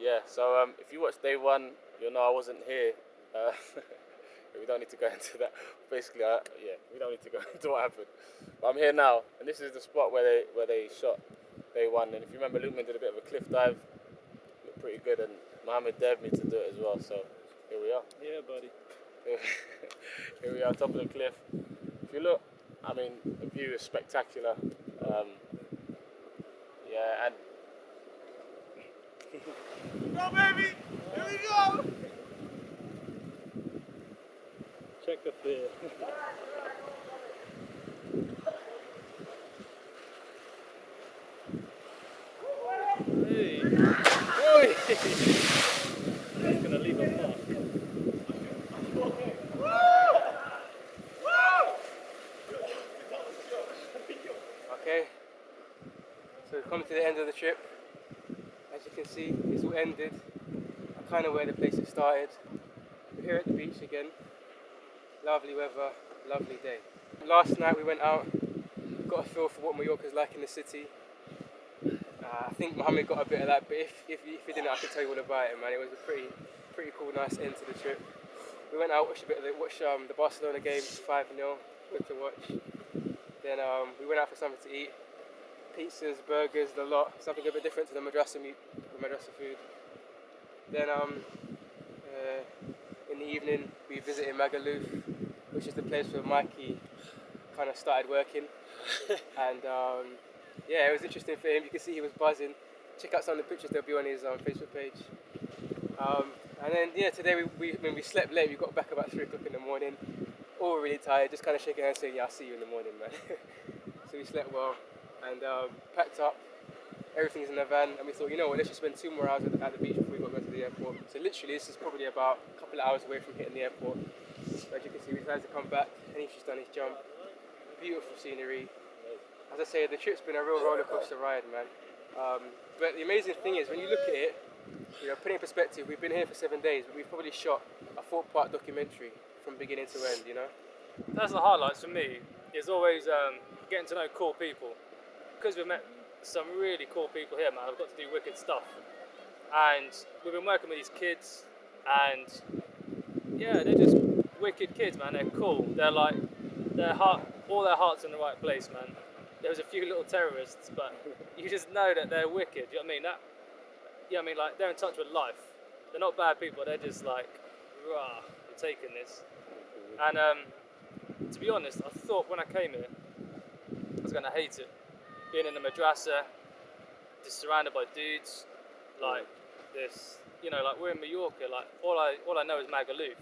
Yeah, so if you watched day one, you'll know I wasn't here. Uh, we don't need to go into that. Basically, yeah, we don't need to go into what happened. But I'm here now, and this is the spot where they shot day one. And if you remember, Lukeman did a bit of a cliff dive, looked pretty good, and Mohammed dared me to do it as well. So here we are. Yeah, buddy. Here we are, top of the cliff. If you look, I mean, the view is spectacular. Yeah, and Go, baby! Here we go! Check the fear. Hey! Oi! That's gonna leave a mark. Okay, so we've come to the end of the trip. As you can see, it's all ended. Kind of where the place had started. We're here at the beach again. Lovely weather, lovely day. Last night we went out, got a feel for what Mallorca's like in the city. I think Mohammed got a bit of that, but if he didn't, I could tell you all about it, man. It was a pretty cool, nice end to the trip. We went out, watched the Barcelona game, 5-0, good to watch. Then we went out for something to eat. Pizzas, burgers, the lot. Something a bit different to the madrasa food. Then in the evening we visited Magaluf, which is the place where Mikey kind of started working. And yeah, it was interesting for him. You can see he was buzzing. Check out some of the pictures, they'll be on his Facebook page. And then yeah, today when we slept late, we got back about 3 o'clock in the morning. All really tired, just kind of shaking hands saying, yeah, I'll see you in the morning, man. So we slept well and packed up. Everything's in the van, and we thought, you know what, let's just spend 2 more hours at the beach before we got to go to the airport. So literally, this is probably about a couple of hours away from hitting the airport. So as you can see, we decided to come back, and he's just done his jump. Beautiful scenery. As I say, the trip's been a real roller coaster ride, man. But the amazing thing is, when you look at it, you know, put it in perspective, we've been here for 7 days, but we've probably shot a 4-part documentary from beginning to end, you know? That's the highlights for me. Is always getting to know cool people. Because we've met some really cool people here, man. I've got to do wicked stuff. And we've been working with these kids, and yeah, they're just wicked kids, man. They're cool. They're like, all their heart's in the right place, man. There was a few little terrorists, but you just know that they're wicked. You know what I mean? Like they're in touch with life. They're not bad people. They're just like, rah, I'm taking this. And to be honest, I thought when I came here, I was gonna hate it. Being in the madrasa, just surrounded by dudes, like this, you know, like we're in Mallorca, like all I know is Magaluf,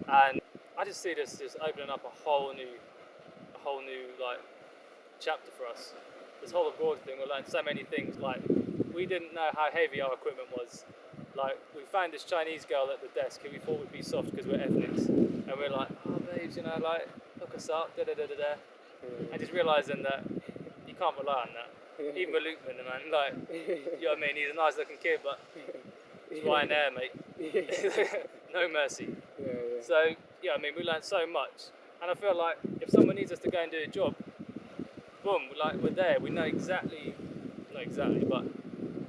and I just see this just opening up a whole new like chapter for us. This whole abroad thing, we learned so many things. Like we didn't know how heavy our equipment was. Like we found this Chinese girl at the desk who we thought would be soft because we're ethnics, and we're like, oh babes, you know, like hook us up, da da da da da, and just realising that you can't rely on that. Even with Lukeman, man, like, you know what I mean, he's a nice looking kid, but he's Ryanair, mate. No mercy. So, yeah, I mean, we learned so much, and I feel like if someone needs us to go and do a job, boom, we're there. We know exactly, not exactly, but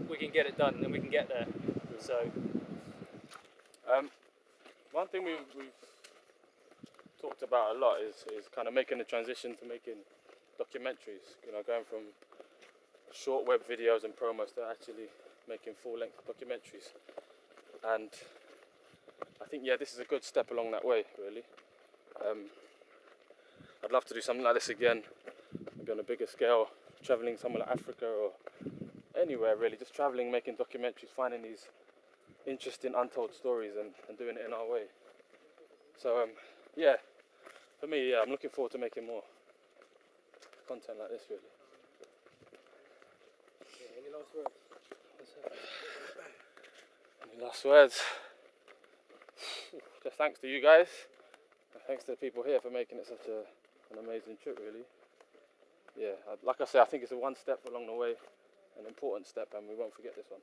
we can get it done and we can get there. So, one thing we've talked about a lot is kind of making the transition to making documentaries. You know, going from short web videos and promos to actually making full-length documentaries. And I think, yeah, this is a good step along that way, really. I'd love to do something like this again, maybe on a bigger scale, traveling somewhere like Africa or anywhere really, just traveling, making documentaries, finding these interesting untold stories and doing it in our way. So yeah, for me, yeah, I'm looking forward to making more content like this, really. Any last words? Any last words? Just thanks to you guys, and thanks to the people here for making it such an amazing trip, really. Yeah, like I say, I think it's a one step along the way, an important step, and we won't forget this one.